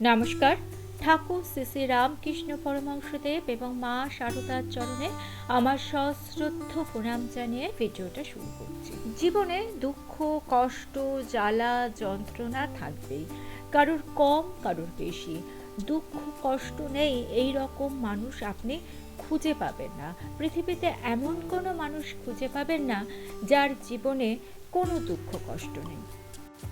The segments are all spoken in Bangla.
নমস্কার। ঠাকুর শ্রী শ্রী রামকৃষ্ণ পরমহংসদেব এবং মা শারদার চরণে আমার সশ্রদ্ধ প্রণাম জানিয়ে ভিডিওটা শুরু করছি। জীবনে দুঃখ, কষ্ট, জ্বালা, যন্ত্রণা থাকবেই, কারোর কম কারোর বেশি। দুঃখ কষ্ট নেই এই রকম মানুষ আপনি খুঁজে পাবেন না। পৃথিবীতে এমন কোনো মানুষ খুঁজে পাবেন না যার জীবনে কোনো দুঃখ কষ্ট নেই।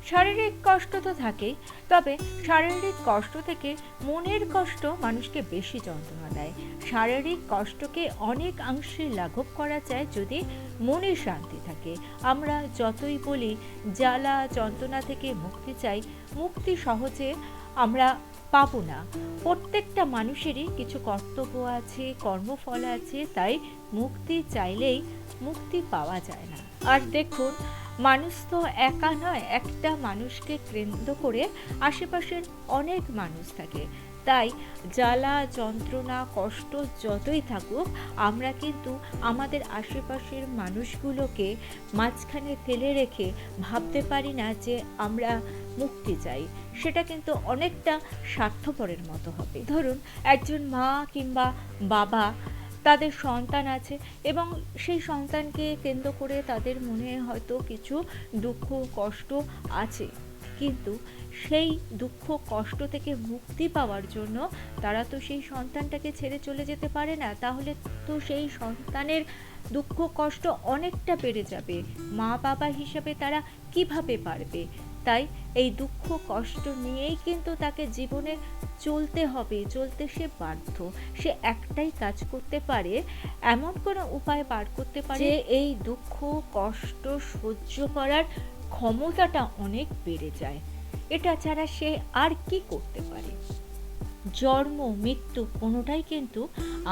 শারীরিক কষ্ট তো থাকেই, তবে শারীরিক কষ্ট থেকে মনের কষ্ট মানুষকে বেশি যন্ত্রণা দেয়। শারীরিক কষ্টকে অনেকাংশে লাঘব করা যায় যদি মনে শান্তি থাকে। আমরা যতই বলি জ্বালা যন্ত্রণা থেকে মুক্তি চাই, মুক্তি সহজে আমরা পাবো না। প্রত্যেকটা মানুষেরই কিছু কর্তব্য আছে, কর্মফল আছে, তাই মুক্তি চাইলেই মুক্তি পাওয়া যায় না। আর দেখুন, মানুষ তো একা নয়, একটা মানুষকে কেন্দ্র করে আশেপাশের অনেক মানুষ থাকে। তাই জ্বালা যন্ত্রণা কষ্ট যতই থাকুক, আমরা কিন্তু আমাদের আশেপাশের মানুষগুলোকে মাঝখানে ফেলে রেখে ভাবতে পারি না যে আমরা মুক্তি চাই। সেটা কিন্তু অনেকটা স্বার্থপরের মতো হবে। ধরুন, একজন মা কিংবা বাবা, তাদের সন্তান আছে এবং সেই সন্তানকে কেন্দ্র করে তাদের মনে হয়তো কিছু দুঃখ কষ্ট আছে, কিন্তু সেই দুঃখ কষ্ট থেকে মুক্তি পাওয়ার জন্য তারা তো সেই সন্তানটাকে ছেড়ে চলে যেতে পারে না। তাহলে তো সেই সন্তানের দুঃখ কষ্ট অনেকটা বেড়ে যাবে। মা বাবা হিসেবে তারা কিভাবে পারবে? তাই এই দুঃখ কষ্ট নিয়েই কিন্তু তাকে জীবনে চলতে হবে, চলতে সে বাধ্য। সে একটাই কাজ করতে পারে, এমন কোনো উপায় বার করতে পারে যে এই দুঃখ কষ্ট সহ্য করার ক্ষমতাটা অনেক বেড়ে যায়। এটা ছাড়া সে আর কি করতে পারে? জন্ম মৃত্যু কোনোটাই কিন্তু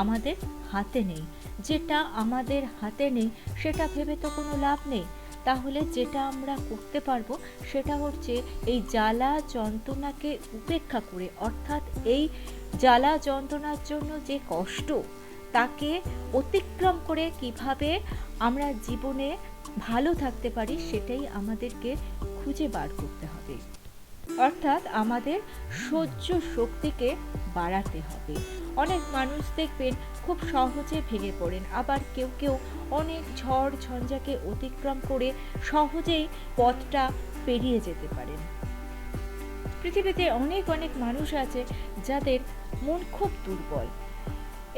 আমাদের হাতে নেই। যেটা আমাদের হাতে নেই সেটা ভেবে তো কোনো লাভ নেই। তাহলে যেটা আমরা করতে পারবো সেটা হচ্ছে এই জ্বালা যন্ত্রণাকে উপেক্ষা করে, অর্থাৎ এই জ্বালা যন্ত্রণার জন্য যে কষ্ট, তাকে অতিক্রম করে কিভাবে আমরা জীবনে ভালো থাকতে পারি সেটাই আমাদেরকে খুঁজে বার করতে হবে। অর্থাৎ আমাদের সহ্য শক্তিকে বাড়াতে হবে। অনেক মানুষ দেখবেন খুব সহজে ভেঙে পড়েন, আবার কেউ কেউ অনেক ঝড় ঝঞ্ঝাকে অতিক্রম করে সহজেই পথটা পেরিয়ে যেতে পারেন। পৃথিবীতে অনেক অনেক মানুষ আছে যাদের মন খুব দুর্বল।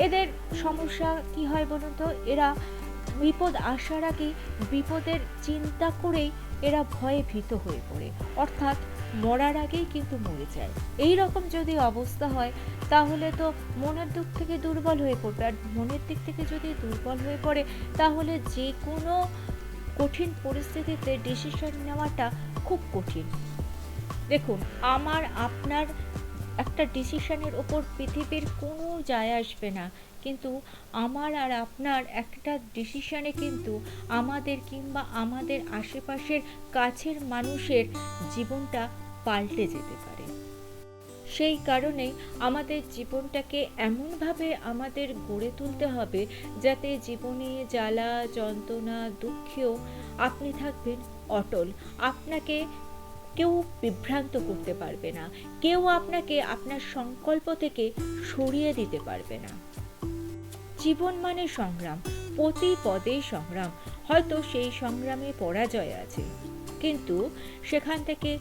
এদের সমস্যা কি হয় বলুন তো? এরা বিপদ আসার আগে বিপদের চিন্তা করেই এরা ভয়ে ভীত হয়ে পড়ে, অর্থাৎ মরার আগেই কিন্তু মরে যায়। এই রকম যদি অবস্থা হয় তাহলে তো মনের দিক থেকে দুর্বল হয়ে পড়বে, আর মনের দিক থেকে যদি দুর্বল হয়ে পড়ে তাহলে যে কোনো কঠিন পরিস্থিতিতে ডিসিশন নেওয়াটা খুব কঠিন। দেখুন, আমার আপনার একটা ডিসিশনের ওপর পৃথিবীর কোনো যায় আসবে না, কিন্তু আমার আর আপনার একটা ডিসিশনে কিন্তু আমাদের কিংবা আমাদের আশেপাশের কাছের মানুষের জীবনটা পাল্টে যেতে পারে। সেই কারণেই আমাদের জীবনটাকে এমনভাবে আমাদের গড়ে তুলতে হবে যাতে জীবনে জ্বালা যন্ত্রণা দুঃখেও আপনি থাকবেন অটল। আপনাকে কেউ বিভ্রান্ত করতে পারবে না, কেউ আপনাকে আপনার সংকল্প থেকে সরিয়ে দিতে পারবে না। জীবন মানে সংগ্রাম, প্রতি পদেই সংগ্রাম। হয়তো সেই সংগ্রামে পরাজয় আছে, কিন্তু সেখান থেকে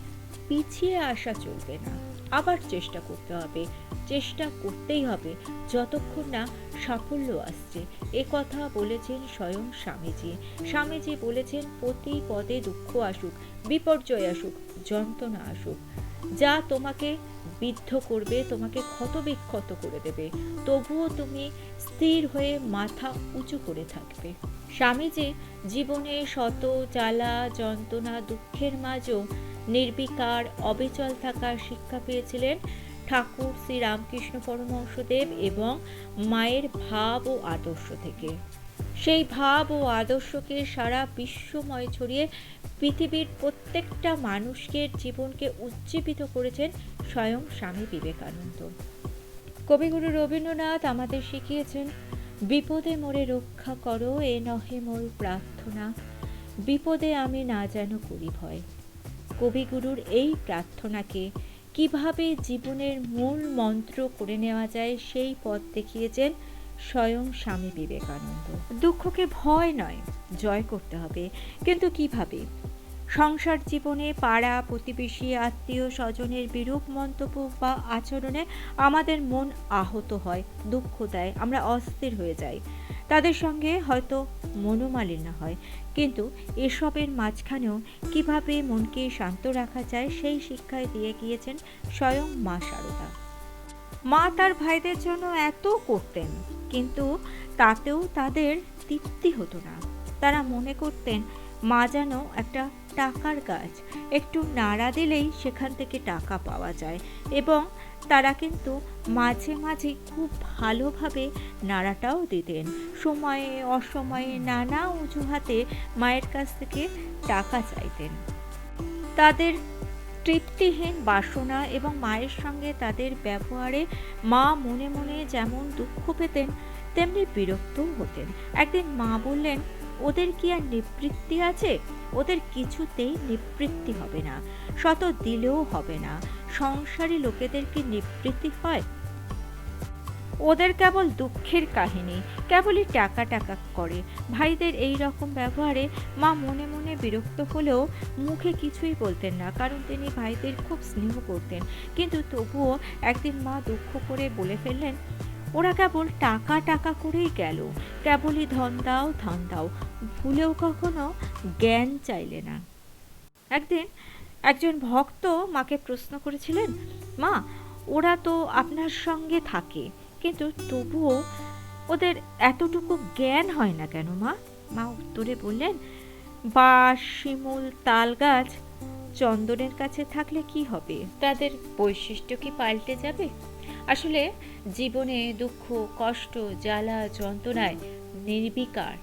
পিছিয়ে আসা চলবে না, আবার চেষ্টা করতে হবে। চেষ্টা করতেই হবে যতক্ষণ না সাফল্য আসছে। এ কথা বলেছেন স্বয়ং স্বামীজি। স্বামীজি বলেছেন, প্রতি পদে দুঃখ আসুক, বিপর্যয় আসুক, যন্ত্রণা আসুক, যা তোমাকে বিদ্ধ করবে, তোমাকে ক্ষতবিক্ষত করে দেবে, তবুও তুমি স্থির হয়ে মাথা উঁচু করে থাকবে। স্বামীজি জীবনে শত জ্বালা যন্ত্রণা দুঃখের মাঝেও নির্বিকার অবিচল থাকার শিক্ষা পেয়েছিলেন ঠাকুর শ্রী রামকৃষ্ণ পরমহংসদেব এবং মায়ের ভাব ও আদর্শ থেকে। সেই ভাব ও আদর্শকে সারা বিশ্বময় ছড়িয়ে পৃথিবীর প্রত্যেকটা মানুষের জীবনকে উজ্জীবিত করেছেন স্বয়ং স্বামী বিবেকানন্দ। কবিগুরু রবীন্দ্রনাথ আমাদের শিখিয়েছেন, বিপদে মোরে রক্ষা করো, এ নহে মোর প্রার্থনা, বিপদে আমি না যেন করি ভয়। কবিগুরুর এই প্রার্থনাকে কিভাবে জীবনের মূল মন্ত্র করে নেওয়া যায় সেই পথ দেখিয়েছেন স্বয়ং স্বামী বিবেকানন্দ। দুঃখকে ভয় নয়, জয় করতে হবে। কিন্তু কিভাবে? সংসার জীবনে পাড়া প্রতিবেশী আত্মীয় স্বজনের বিরূপ মন্তব্য বা আচরণে আমাদের মন আহত হয়, দুঃখ দেয়, আমরা অস্থির হয়ে যাই। তাদের সঙ্গে হয়তো মনোমালিন্য হয়, কিন্তু এসবের মাঝখানেও কিভাবে মনকে শান্ত রাখা যায় সেই শিক্ষায় দিয়ে গিয়েছেন স্বয়ং মা শারদা। মা তার ভাইদের জন্য এত করতেন, কিন্তু তাতেও তাদের তৃপ্তি হতো না। তারা মনে করতেন মা যেন একটা টাকার গাছ, একটু নাড়া দিলেই সেখান থেকে টাকা পাওয়া যায়, এবং তারা কিন্তু মাঝে মাঝে খুব ভালোভাবে নাড়াটাও দিতেন। সময়ে অসময়ে নানা অজুহাতে মায়ের কাছ থেকে টাকা চাইতেন। তাদের তৃপ্তিহীন বাসনা এবং মায়ের সঙ্গে তাদের ব্যবহারে মা মনে মনে যেমন দুঃখ পেতেন, তেমনি বিরক্তও হতেন। একদিন মা বললেন, ওদের কি আর নিবৃত্তি আছে? ওদের কিছুতেই নিবৃত্তি হবে না, শত দিলেও হবে না। সংসারী লোকেদের কি নিবৃত্তি হয়? ওদের কেবল দুঃখের কাহিনী, কেবলই টাকা টাকা করে। ভাইদের এই রকম ব্যবহারে মা মনে মনে বিরক্ত হলেও মুখে কিছুই বলতেন না, কারণ তিনি ভাইদের খুব স্নেহ করতেন। কিন্তু তবুও একদিন মা দুঃখ করে বলে ফেললেন, ওরা কেবল টাকা টাকা করেই গেল, কেবলই ধন দাও ধন দাও, ভুলেও কখনো জ্ঞান চাইলে না। একদিন একজন ভক্ত মাকে প্রশ্ন করেছিলেন, মা, ওরা তো আপনার সঙ্গে থাকে, কিন্তু তবুও ওদের এতটুকু জ্ঞান হয় না কেন মা? মা উত্তরে বললেন, বাঁশ, শিমুল, তাল গাছ চন্দনের কাছে থাকলে কি হবে? তাদের বৈশিষ্ট্য কি পাল্টে যাবে? আসলে জীবনে দুঃখ, কষ্ট, জ্বালা, যন্ত্রণায় নির্বিকার,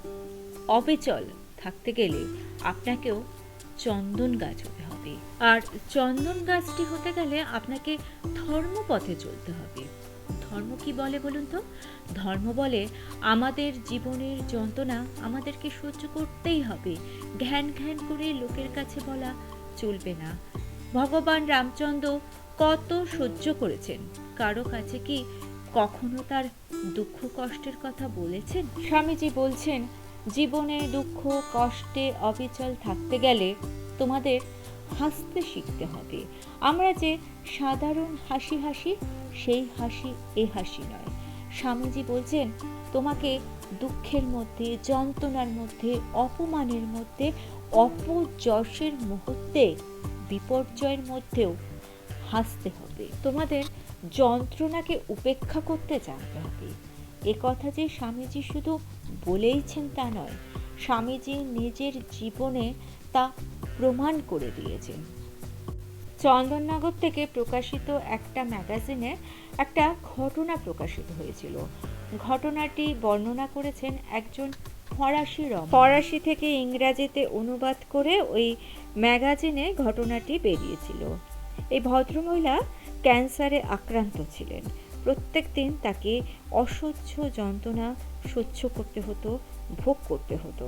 অবিচল থাকতে গেলে আপনাকেও চন্দন গাছ হতে হবে। আর চন্দন গাছটি হতে গেলে আপনাকে ধর্মপথে চলতে হবে। ধর্ম কি বলে বলুন তো? ধর্ম বলে আমাদের জীবনের যন্ত্রণা আমাদেরকে সহ্য করতেই হবে। ঘ্যান ঘ্যান করে লোকের কাছে বলা চলবে না। ভগবান রামচন্দ্র কত সহ্য করেছেন, কারো কাছে কি কখনো তার দুঃখ কষ্টের কথা বলেছেন? স্বামীজি বলছেন, জীবনে দুঃখ কষ্টে অবিচল থাকতে গেলে তোমাদের হাসতে শিখতে হবে। আমরা যে সাধারণ হাসি হাসি, সেই হাসি এ হাসি নয়। স্বামীজি বলছেন, তোমাকে দুঃখের মধ্যে, যন্ত্রণার মধ্যে, অপমানের মধ্যে, অপযশের মুহূর্তে, বিপর্যয়ের মধ্যেও হাসতে হবে। তোমাদের যন্ত্রণাকে উপেক্ষা করতে জানতে হবে। এ কথা যে স্বামীজি শুধু বলেইছেন তা নয়, স্বামীজি নিজের জীবনে তা প্রমাণ করে দিয়েছেন। চন্দননগর থেকে প্রকাশিত একটা ম্যাগাজিনে একটা ঘটনা প্রকাশিত হয়েছিল। ঘটনাটি বর্ণনা করেছেন একজন ফরাসি রমণী। ফরাসি থেকে ইংরাজিতে অনুবাদ করে ওই ম্যাগাজিনে ঘটনাটি বেরিয়েছিল। এই ভদ্রমহিলা ক্যান্সারে আক্রান্ত ছিলেন। প্রত্যেক দিন তাকে অসহ্য যন্ত্রণা সহ্য করতে হতো, ভোগ করতে হতো।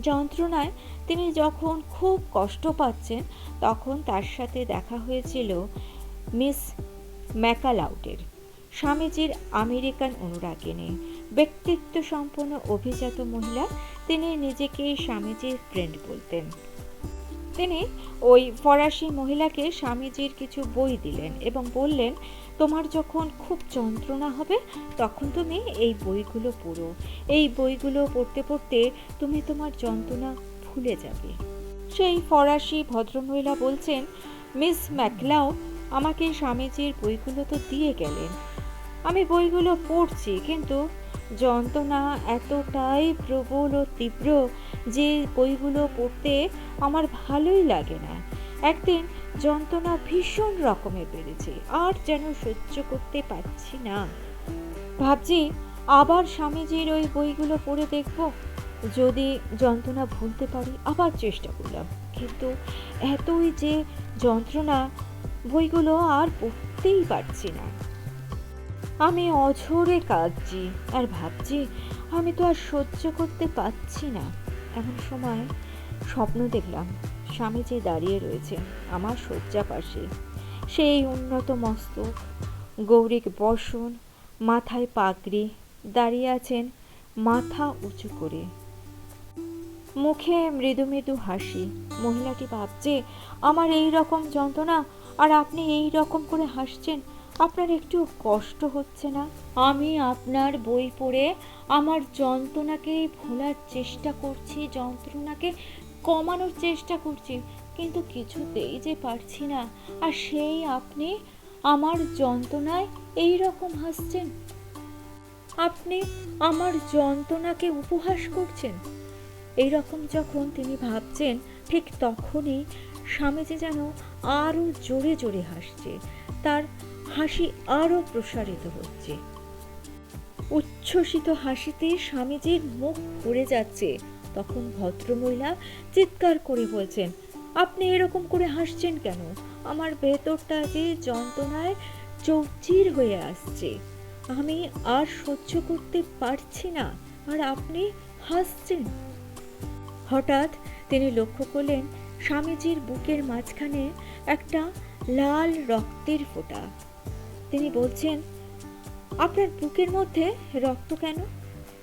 যন্ত্রণায় তিনি যখন খুব কষ্ট পাচ্ছেন, তখন তার সাথে দেখা হয়েছিল মিস ম্যাকালাউডের, স্বামীজির আমেরিকান অনুরাগিনী, ব্যক্তিত্ব সম্পন্ন অভিজাত মহিলা। তিনি নিজেকে স্বামীজির ফ্রেন্ড বলতেন। তিনি ওই ফরাসি মহিলাকে স্বামীজির কিছু বই দিলেন এবং বললেন, তোমার যখন খুব যন্ত্রণা হবে তখন তুমি এই বইগুলো পড়ো। এই বইগুলো পড়তে পড়তে তুমি তোমার যন্ত্রণা ভুলে যাবে। সেই ফরাসি ভদ্রমহিলা বলছেন, মিস ম্যাকলাউ আমাকে স্বামীজির বইগুলো তো দিয়ে গেলেন, আমি বইগুলো পড়ছি, কিন্তু যন্ত্রণা এতটাই প্রবল ও তীব্র যে বইগুলো পড়তে আমার ভালোই লাগে না। একদিন যন্ত্রণা ভীষণ রকমের বেড়েছে, আর যেন সহ্য করতে পারছি না। ভাবছি আবার স্বামীজির ওই বইগুলো পড়ে দেখব, যদি যন্ত্রণা ভুলতে পারি। আবার চেষ্টা করলাম, কিন্তু এতই যে যন্ত্রণা, বইগুলো আর পড়তেই পারছি না। আমি অঝোরে কাঁদছি আর ভাবছি আমি তো আর সহ্য করতে পারছি না। এমন সময় স্বপ্ন দেখলাম স্বামীজি দাঁড়িয়ে রয়েছেন আমার শয্যা পাশে। সেই উন্নত মস্তক, গৌরিক বসন, মাথায় পাগড়ি, দাঁড়িয়ে আছেন মাথা উঁচু করে, মুখে মৃদু মৃদু হাসি। মহিলাটি ভাবছে, আমার এই রকম যন্ত্রণা আর আপনি এই রকম করে হাসছেন, আপনার একটু কষ্ট হচ্ছে না? আমি আপনার বই পড়ে আমার যন্ত্রণাকে ভোলার চেষ্টা করছি, যন্ত্রণাকে কমানোর চেষ্টা করছি, কিন্তু কিছুতেই যে পারছি না। আর সেই আপনি আমার যন্ত্রণায় এই রকম হাসছেন, আপনি আমার যন্ত্রণাকে উপহাস করছেন। এইরকম যখন তিনি ভাবছেন, ঠিক তখনই স্বামীজি যেন আরো জোরে জোরে হাসছে, তার হাসি আরো প্রসারিত হচ্ছে। উচ্ছ্বসিত হাসিতে স্বামীজির মুখ ভরে যাচ্ছে। তখন ভদ্রমহিলা চিৎকার করে বলছেন, আপনি এরকম করে হাসছেন কেন? আমার ভেতরটা যে যন্ত্রণায় চৌচির হয়ে আসছে, আমি আর সহ্য করতে পারছি না, আর আপনি হাসছেন। হঠাৎ তিনি লক্ষ্য করলেন স্বামীজির বুকের মাঝখানে একটা লাল রক্তের ফোঁটা। তিনি বলছেন, আপনার বুকের মধ্যে রক্ত কেন?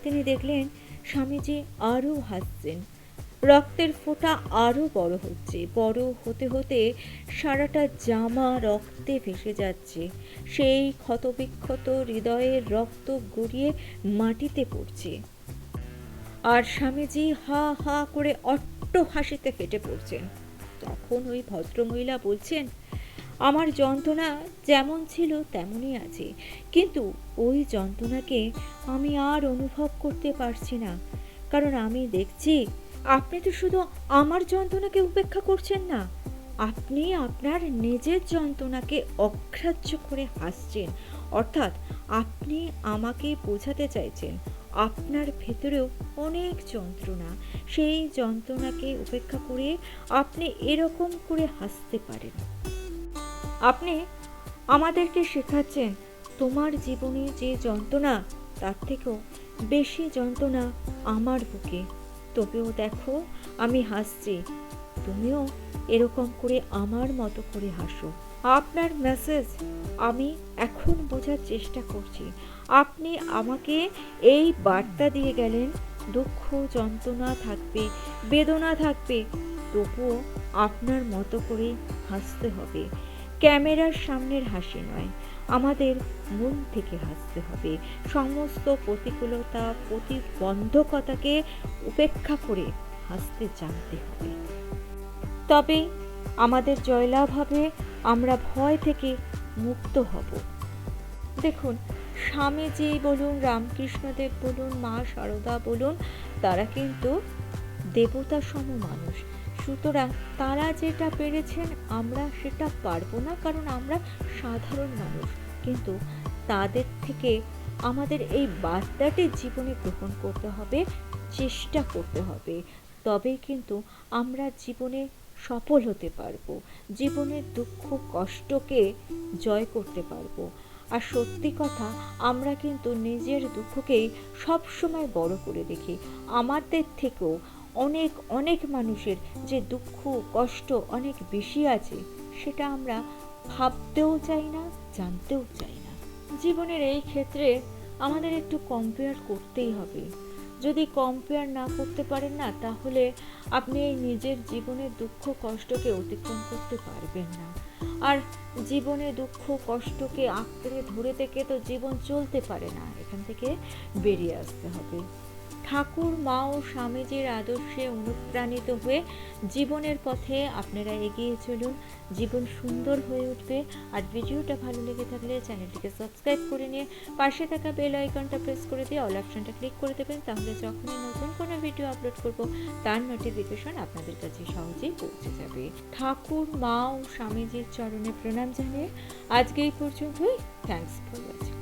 তিনি দেখলেন স্বামীজি আরো হাসছেন। রক্তের ফোঁটা আরো বড় হচ্ছে, বড় হতে হতে সারাটা জামা রক্তে ভেসে যাচ্ছে। সেই ক্ষতবিক্ষত হৃদয়ের রক্ত গড়িয়ে মাটিতে পড়ছে, আর স্বামীজি হা হা করে অট্ট হাসিতে ফেটে পড়ছেন। তখন ওই ভদ্রমহিলা বলছেন, আমার যন্ত্রণা যেমন ছিল তেমনই আছে, কিন্তু ওই যন্ত্রণাকে আমি আর অনুভব করতে পারছি না, কারণ আমি দেখছি আপনি তো শুধু আমার যন্ত্রণাকে উপেক্ষা করছেন না, আপনি আপনার নিজের যন্ত্রণাকে অগ্রাহ্য করে হাসছেন। অর্থাৎ আপনি আমাকে বোঝাতে চাইছেন আপনার ভেতরেও অনেক যন্ত্রণা, সেই যন্ত্রণাকে উপেক্ষা করে আপনি এরকম করে হাসতে পারেন। আপনি আমাদেরকে শেখাচ্ছেন তোমার জীবনে যে যন্ত্রণা, তার থেকেও বেশি যন্ত্রণা আমার বুকে, তবেও দেখো আমি হাসছি, তুমিও এরকম করে আমার মতো করে হাসো। আপনার মেসেজ আমি এখন বোঝার চেষ্টা করছি। আপনি আমাকে এই বার্তা দিয়ে গেলেন, দুঃখ যন্ত্রণা থাকবে, বেদনা থাকবে, তবুও আপনার মতো করে হাসতে হবে। ক্যামেরার সামনের হাসি নয়, আমাদের মন থেকে হাসতে হবে। সমস্ত প্রতিকূলতা, প্রতিবন্ধকতাকে উপেক্ষা করে হাসতে জানতে হবে, তবে আমাদের জয়লাভ হবে, আমরা ভয় থেকে মুক্ত হব। দেখুন, স্বামীজি বলুন, রামকৃষ্ণদেব বলুন, মা সারদা বলুন, তারা কিন্তু দেবতা সম মানুষ। সুতরাং তারা যেটা পেরেছেন আমরা সেটা পারবো না, কারণ আমরা সাধারণ মানুষ। কিন্তু তাদের থেকে আমাদের এই বার্তাটি জীবনে গ্রহণ করতে হবে, চেষ্টা করতে হবে, তবেই কিন্তু আমরা জীবনে সফল হতে পারবো, জীবনের দুঃখ কষ্টকে জয় করতে পারবো। আর সত্যি কথা, আমরা কিন্তু নিজের দুঃখকেই সবসময় বড় করে দেখি। আমাদের থেকেও অনেক অনেক মানুষের যে দুঃখ কষ্ট অনেক বেশি আছে, সেটা আমরা ভাবতেও চাই না, জানতেও চাই না। জীবনের এই ক্ষেত্রে আমাদের একটু কম্পেয়ার করতেই হবে। যদি কম্পেয়ার না করতে পারেন না, তাহলে আপনি এই নিজের জীবনের দুঃখ কষ্টকে অতিক্রম করতে পারবেন না। আর জীবনে দুঃখ কষ্টকে আঁকড়ে ধরে থেকে তো জীবন চলতে পারে না, এখান থেকে বেরিয়ে আসতে হবে। ঠাকুর, মা ও স্বামীজির আদর্শে অনুপ্রাণিত হয়ে জীবনের পথে আপনারা এগিয়ে চলুন, জীবন সুন্দর হয়ে উঠবে। আর ভিডিওটা ভালো লেগে থাকলে চ্যানেলটিকে সাবস্ক্রাইব করে নিয়ে পাশে থাকা বেল আইকনটা প্রেস করে দিয়ে অল অপশনটা ক্লিক করে দেবেন, তাহলে যখনই নতুন কোনো ভিডিও আপলোড করব তার নোটিফিকেশন আপনাদের কাছে সহজেই পৌঁছে যাবে। ঠাকুর, মা ও স্বামীজির চরণে প্রণাম জানিয়ে আজকে এই পর্যন্তই। Thanks for watching.